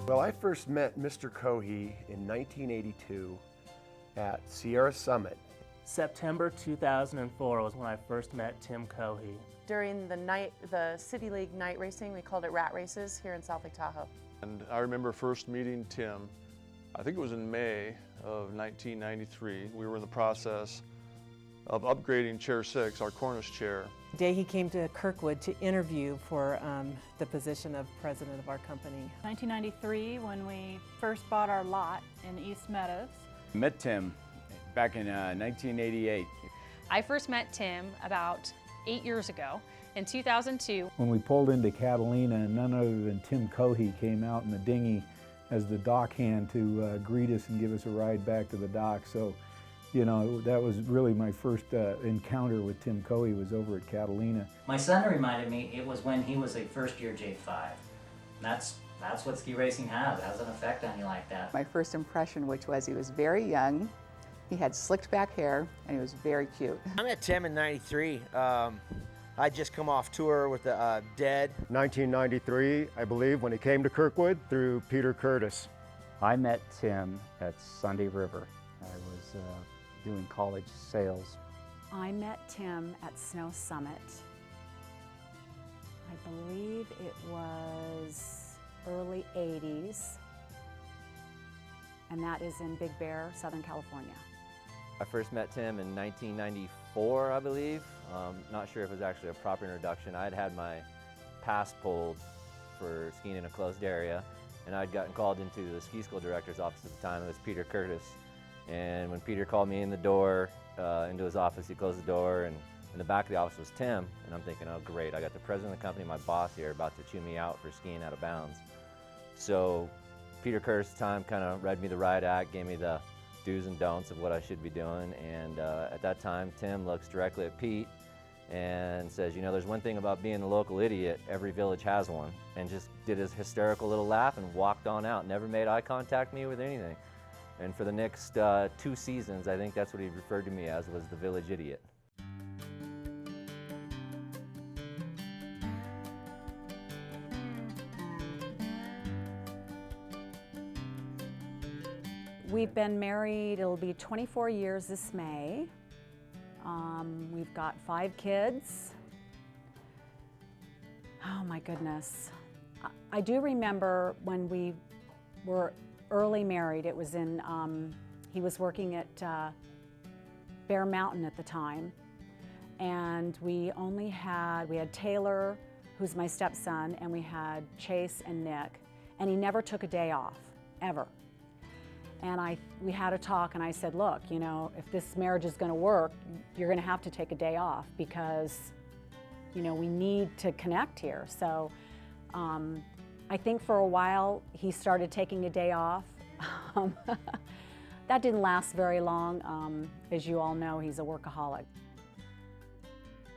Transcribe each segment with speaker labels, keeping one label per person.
Speaker 1: Well, I first met Mr. Cohee in 1982 at Sierra Summit.
Speaker 2: September 2004 was when I first met Tim Cohee.
Speaker 3: During the City League night racing, we called it rat races here in South Lake Tahoe.
Speaker 4: And I remember first meeting Tim, I think it was in May of 1993. We were in the process of upgrading Chair 6, our Cornish chair.
Speaker 5: The day he came to Kirkwood to interview for the position of president of our company.
Speaker 6: 1993, when we first bought our lot in East Meadows.
Speaker 7: Met Tim back in 1988.
Speaker 8: I first met Tim about 8 years ago, in 2002.
Speaker 9: When we pulled into Catalina, none other than Tim Cohee came out in the dinghy as the dock hand to greet us and give us a ride back to the dock. So, you know, that was really my first encounter with Tim Cohee, was over at Catalina.
Speaker 10: My son reminded me it was when he was a first-year J5. That's what ski racing has. It has an effect on you like that.
Speaker 11: My first impression, which was he was very young, he had slicked back hair, and he was very cute.
Speaker 12: I met Tim in '93. I'd just come off tour with the Dead.
Speaker 1: 1993, I believe, when he came to Kirkwood through Peter Curtis.
Speaker 13: I met Tim at Sunday River. I was doing college sales.
Speaker 14: I met Tim at Snow Summit. I believe it was early 80s, and that is in Big Bear, Southern California.
Speaker 15: I first met Tim in 1994, I believe. Not sure if it was actually a proper introduction. I'd had my pass pulled for skiing in a closed area, and I'd gotten called into the ski school director's office at the time. It was Peter Curtis. And when Peter called me in the door, into his office, he closed the door, and in the back of the office was Tim. And I'm thinking, oh great, I got the president of the company, my boss here, about to chew me out for skiing out of bounds. So Peter Curtis' time kind of read me the riot act, gave me the do's and don'ts of what I should be doing. And at that time, Tim looks directly at Pete and says, you know, there's one thing about being a local idiot, every village has one. And just did his hysterical little laugh and walked on out, never made eye contact me with anything. And for the next 2 seasons, I think that's what he referred to me as, was the village idiot.
Speaker 14: We've been married, it'll be 24 years this May. We've got 5 kids. Oh my goodness. I do remember when we were early married. It was in, he was working at Bear Mountain at the time. And we had Taylor, who's my stepson, and we had Chase and Nick. And he never took a day off, ever. And we had a talk, and I said, look, you know, if this marriage is going to work, you're going to have to take a day off because, you know, we need to connect here. So I think for a while he started taking a day off. That didn't last very long. As you all know, he's a workaholic.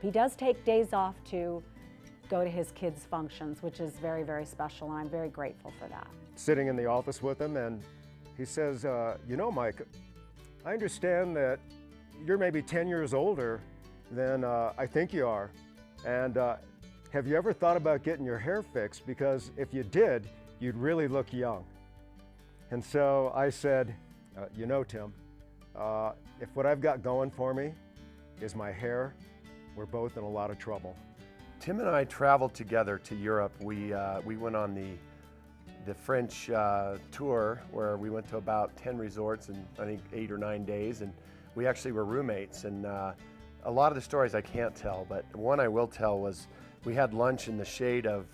Speaker 14: He does take days off to go to his kids' functions, which is very, very special, and I'm very grateful for that.
Speaker 1: Sitting in the office with him, and he says, you know, Mike, I understand that you're maybe 10 years older than I think you are. And have you ever thought about getting your hair fixed? Because if you did, you'd really look young. And so I said, you know, Tim, if what I've got going for me is my hair, we're both in a lot of trouble.
Speaker 7: Tim and I traveled together to Europe. We went on the French tour, where we went to about 10 resorts in, I think, 8 or 9 days, and we actually were roommates. And a lot of the stories I can't tell, but one I will tell was we had lunch in the shade of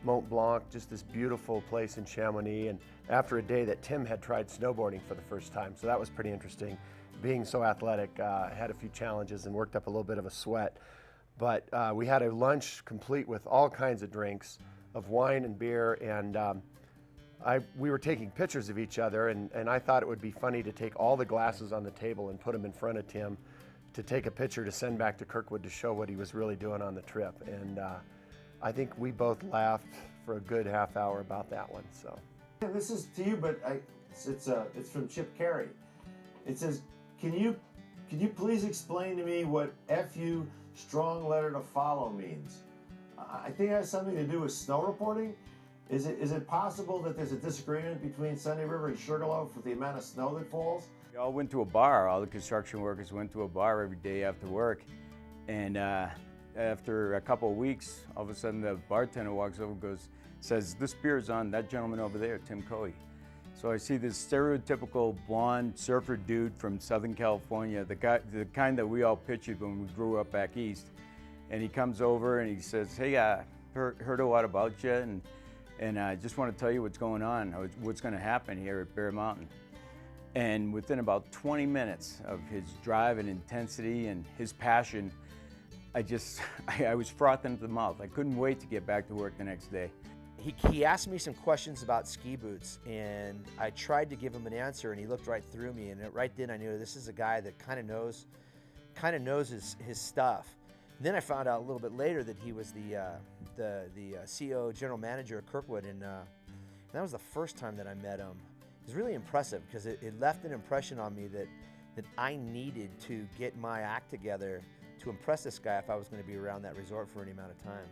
Speaker 7: Mont Blanc, just this beautiful place in Chamonix, and after a day that Tim had tried snowboarding for the first time, so that was pretty interesting. Being so athletic, had a few challenges and worked up a little bit of a sweat. But we had a lunch complete with all kinds of drinks, of wine and beer, and we were taking pictures of each other, and I thought it would be funny to take all the glasses on the table and put them in front of Tim to take a picture to send back to Kirkwood to show what he was really doing on the trip. And I think we both laughed for a good half hour about that one. So
Speaker 16: this is to you, but it's from Chip Carey. It says, can you please explain to me what FU strong letter to follow means? I think it has something to do with snow reporting. Is it possible that there's a disagreement between Sunday River and Sugarloaf with the amount of snow that falls?
Speaker 17: We all went to a bar. All the construction workers went to a bar every day after work. And after a couple of weeks, all of a sudden the bartender walks over and says, "This beer's on that gentleman over there, Tim Cohee." So I see this stereotypical blonde surfer dude from Southern California, the kind that we all pictured when we grew up back east. And he comes over and he says, "Hey, heard a lot about you, and I just want to tell you what's going on, what's going to happen here at Bear Mountain." And within about 20 minutes of his drive and intensity and his passion, I was frothing at the mouth. I couldn't wait to get back to work the next day.
Speaker 12: He asked me some questions about ski boots, and I tried to give him an answer, and he looked right through me, and right then I knew this is a guy that kind of knows his stuff. And then I found out a little bit later that he was the CEO, general manager of Kirkwood, and that was the first time that I met him. It was really impressive because it left an impression on me that I needed to get my act together to impress this guy if I was going to be around that resort for any amount of time.